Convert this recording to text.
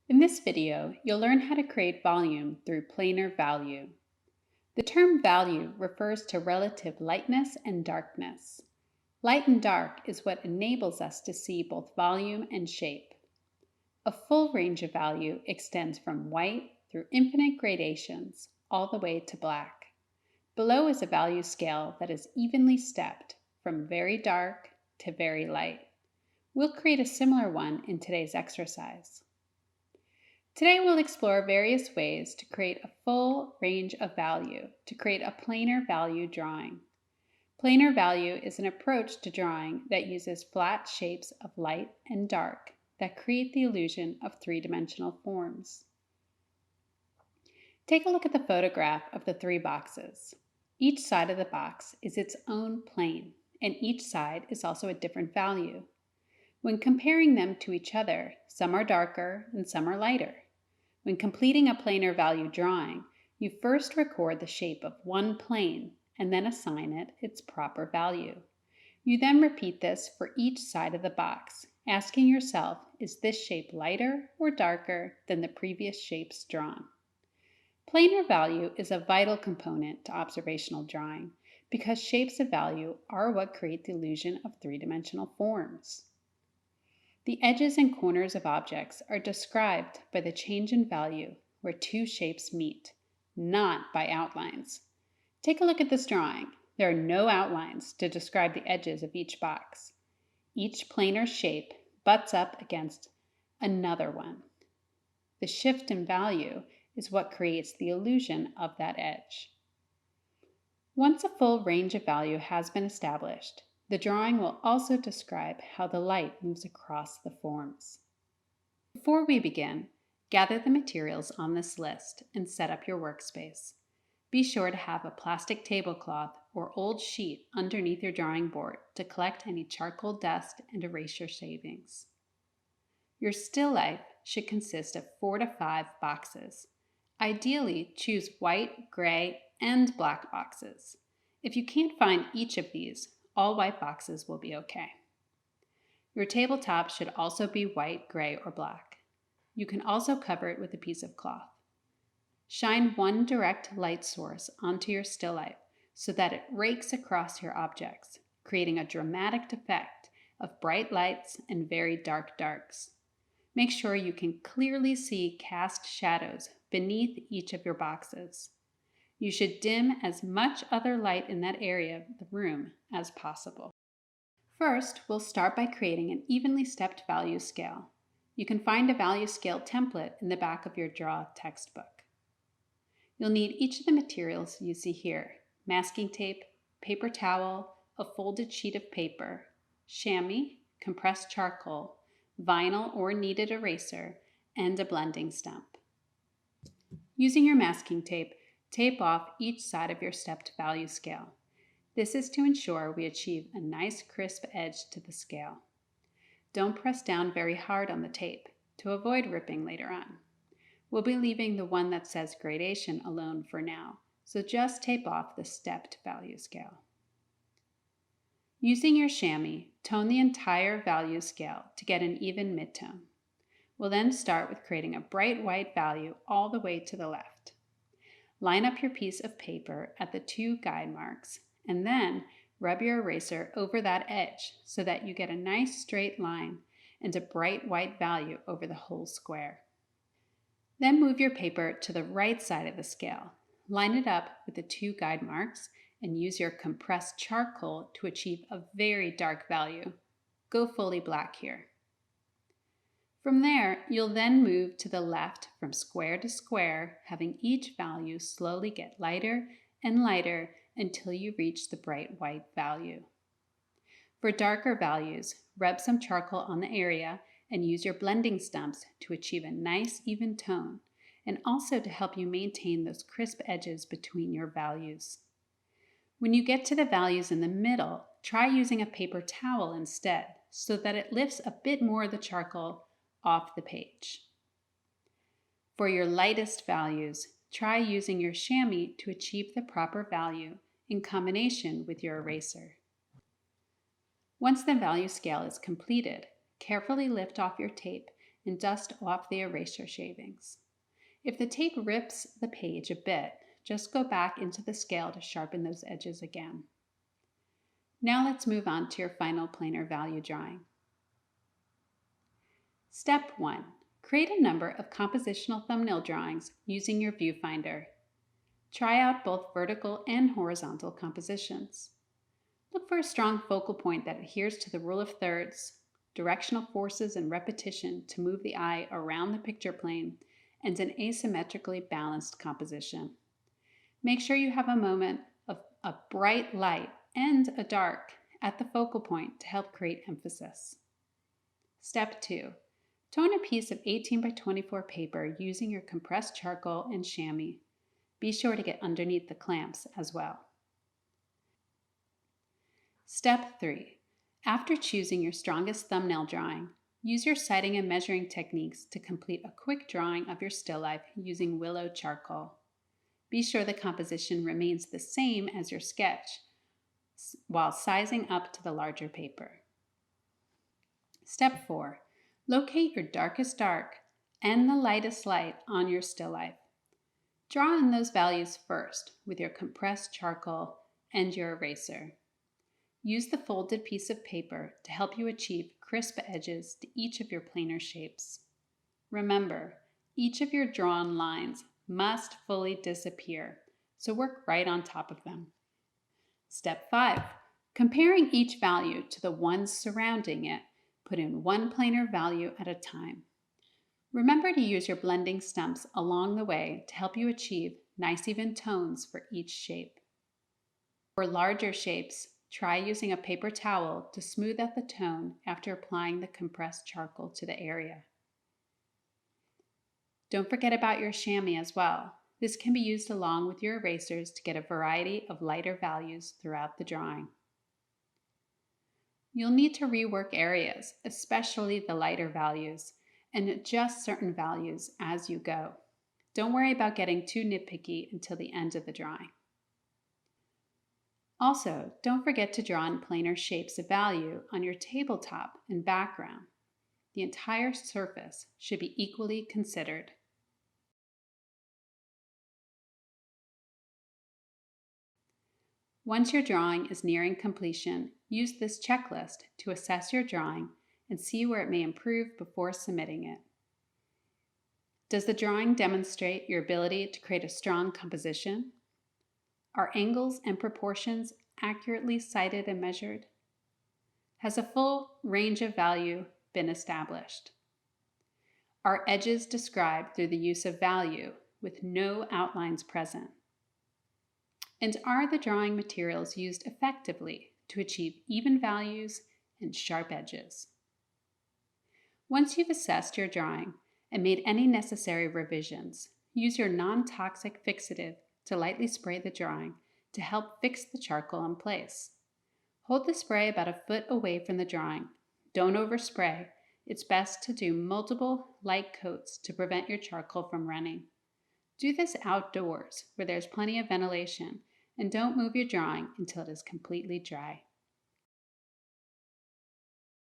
In this video, you'll learn how to create volume through planar value. The term value refers to relative lightness and darkness. Light and dark is what enables us to see both volume and shape. A full range of value extends from white through infinite gradations all the way to black. Below is a value scale that is evenly stepped from very dark to very light. We'll create a similar one in today's exercise. Today we'll explore various ways to create a full range of value to create a planar value drawing. Planar value is an approach to drawing that uses flat shapes of light and dark that create the illusion of three-dimensional forms. Take a look at the photograph of the three boxes. Each side of the box is its own plane, and each side is also a different value. When comparing them to each other, some are darker and some are lighter. When completing a planar value drawing, you first record the shape of one plane and then assign it its proper value. You then repeat this for each side of the box, asking yourself, is this shape lighter or darker than the previous shapes drawn? Planar value is a vital component to observational drawing because shapes of value are what create the illusion of three-dimensional forms. The edges and corners of objects are described by the change in value where two shapes meet, not by outlines. Take a look at this drawing. There are no outlines to describe the edges of each box. Each planar shape butts up against another one. The shift in value is what creates the illusion of that edge. Once a full range of value has been established, the drawing will also describe how the light moves across the forms. Before we begin, gather the materials on this list and set up your workspace. Be sure to have a plastic tablecloth or old sheet underneath your drawing board to collect any charcoal dust and eraser shavings. Your still life should consist of 4 to 5 boxes. Ideally, choose white, gray, and black boxes. If you can't find each of these, all white boxes will be okay. Your tabletop should also be white, gray, or black. You can also cover it with a piece of cloth. Shine one direct light source onto your still life so that it rakes across your objects, creating a dramatic effect of bright lights and very dark darks. Make sure you can clearly see cast shadows beneath each of your boxes. You should dim as much other light in that area of the room as possible. First, we'll start by creating an evenly stepped value scale. You can find a value scale template in the back of your Draw textbook. You'll need each of the materials you see here: masking tape, paper towel, a folded sheet of paper, chamois, compressed charcoal, vinyl or kneaded eraser, and a blending stump. Using your masking tape, tape off each side of your stepped value scale. This is to ensure we achieve a nice crisp edge to the scale. Don't press down very hard on the tape to avoid ripping later on. We'll be leaving the one that says gradation alone for now, so just tape off the stepped value scale. Using your chamois, tone the entire value scale to get an even midtone. We'll then start with creating a bright white value all the way to the left. Line up your piece of paper at the 2 guide marks and then rub your eraser over that edge so that you get a nice straight line and a bright white value over the whole square. Then move your paper to the right side of the scale. Line it up with the 2 guide marks and use your compressed charcoal to achieve a very dark value. Go fully black here. From there, you'll then move to the left from square to square, having each value slowly get lighter and lighter until you reach the bright white value. For darker values, rub some charcoal on the area and use your blending stumps to achieve a nice even tone and also to help you maintain those crisp edges between your values. When you get to the values in the middle, try using a paper towel instead so that it lifts a bit more of the charcoal off the page. For your lightest values, try using your chamois to achieve the proper value in combination with your eraser. Once the value scale is completed, carefully lift off your tape and dust off the eraser shavings. If the tape rips the page a bit, just go back into the scale to sharpen those edges again. Now let's move on to your final planar value drawing. Step 1. Create a number of compositional thumbnail drawings using your viewfinder. Try out both vertical and horizontal compositions. Look for a strong focal point that adheres to the rule of thirds, directional forces and repetition to move the eye around the picture plane, and an asymmetrically balanced composition. Make sure you have a moment of a bright light and a dark at the focal point to help create emphasis. Step 2. Tone a piece of 18 by 24 paper using your compressed charcoal and chamois. Be sure to get underneath the clamps as well. Step 3. After choosing your strongest thumbnail drawing, use your sighting and measuring techniques to complete a quick drawing of your still life using willow charcoal. Be sure the composition remains the same as your sketch while sizing up to the larger paper. Step 4. Locate your darkest dark and the lightest light on your still life. Draw in those values first with your compressed charcoal and your eraser. Use the folded piece of paper to help you achieve crisp edges to each of your planar shapes. Remember, each of your drawn lines must fully disappear, so work right on top of them. Step 5. Comparing each value to the ones surrounding it, put in one planar value at a time. Remember to use your blending stumps along the way to help you achieve nice even tones for each shape. For larger shapes, try using a paper towel to smooth out the tone after applying the compressed charcoal to the area. Don't forget about your chamois as well. This can be used along with your erasers to get a variety of lighter values throughout the drawing. You'll need to rework areas, especially the lighter values, and adjust certain values as you go. Don't worry about getting too nitpicky until the end of the drawing. Also, don't forget to draw in planar shapes of value on your tabletop and background. The entire surface should be equally considered. Once your drawing is nearing completion, use this checklist to assess your drawing and see where it may improve before submitting it. Does the drawing demonstrate your ability to create a strong composition? Are angles and proportions accurately sighted and measured? Has a full range of value been established? Are edges described through the use of value with no outlines present? And are the drawing materials used effectively to achieve even values and sharp edges? Once you've assessed your drawing and made any necessary revisions, use your non-toxic fixative to lightly spray the drawing to help fix the charcoal in place. Hold the spray about a foot away from the drawing. Don't overspray. It's best to do multiple light coats to prevent your charcoal from running. Do this outdoors where there's plenty of ventilation, and don't move your drawing until it is completely dry.